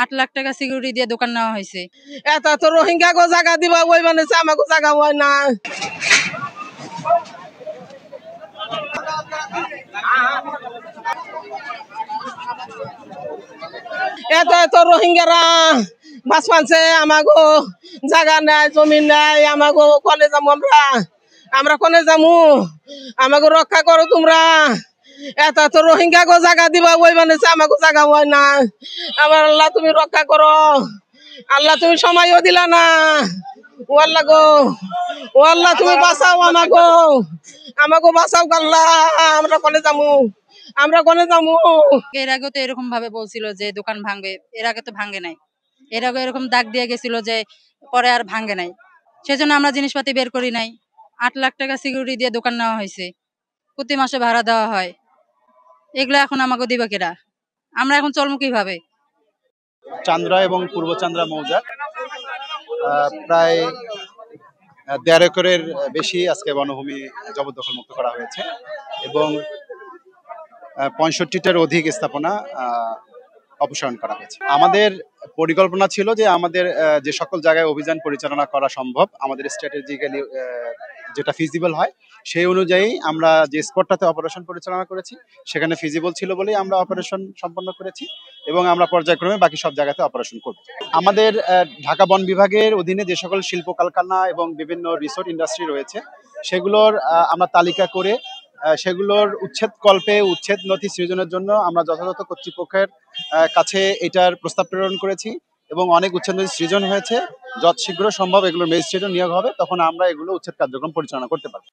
8 লাখ টাকা সিকিউরিটি দিয়ে দোকান নেওয়া হয়েছে। এত তো রোহিঙ্গা গো জায়গা দিবা ওই মানে আমাকে জায়গা হয় না। এত রোহিঙ্গারা বাস পানছে আমাগো জায়গা নাই জমি নাই আমাগো কনে যাবো আমরা কনে যাবো আমাকে রক্ষা করো তোমরা। এত রোহিঙ্গা গো জায়গা দিবা ওই মানে আমাকে জায়গা হয় না। আমার আল্লাহ তুমি রক্ষা করো, আল্লাহ তুমি সময়ও দিলা না। ও আল্লাহ গো, ও আল্লাহ তুমি বাঁচাও আমাকে বাঁচাও আল্লাহ। আমরা কনে যাবো, আমরা কনে যাবো। এর আগেও তো এরকম ভাবে বলছিল যে দোকান ভাঙবে, এর আগে তো ভাঙে নাই। এর আগে এরকম দাগ দিয়ে গেছিল যে পরে আর ভাঙে নাই, সেজন্য আমরা জিনিসপাতি বের করি নাই। 8 লাখ টাকা সিকিউরিটি দিয়ে দোকান নেওয়া হয়েছে, প্রতি মাসে ভাড়া দেওয়া হয়। এগুলো এখন আমাকে দিবে কেরা? আমরা এখন চলবো কিভাবে? চান্দ্রা এবং পূর্ব চান্দ্রা মৌজা প্রায় ১.৫ একরের বেশি আজকে বনভূমি জবরদখল মুক্ত করা হয়েছে এবং ৬৫টার অধিক স্থাপনা অপসারণ করা হয়েছে। আমাদের পরিকল্পনা ছিল যে আমাদের যে সকল জায়গায় অভিযান পরিচালনা করা সম্ভব, আমাদের স্ট্র্যাটেজিক্যালি যেটা ফিজিবল হয় সেই অনুযায়ী আমরা যে স্পটটাতে অপারেশন পরিচালনা করেছি সেখানে ফিজিবল ছিল বলেই আমরা অপারেশন সম্পন্ন করেছি এবং আমরা পর্যায়ক্রমে বাকি সব জায়গাতে অপারেশন করব। আমাদের ঢাকা বন বিভাগের অধীনে যে সকল শিল্প কারখানা এবং বিভিন্ন রিসোর্ট ইন্ডাস্ট্রি রয়েছে সেগুলোর আমরা তালিকা করে সেগুলোর উচ্ছেদকল্পে উচ্ছেদ নথি সৃজনের জন্য আমরা যথাযথ কর্তৃপক্ষের কাছে এটার প্রস্তাব প্রেরণ করেছি এবং অনেক উচ্ছেদ নথি সৃজন হয়েছে। যত শীঘ্র সম্ভব এগুলোর ম্যাজিস্ট্রেটও নিয়োগ হবে, তখন আমরা এগুলো উচ্ছেদ কার্যক্রম পরিচালনা করতে পারবো।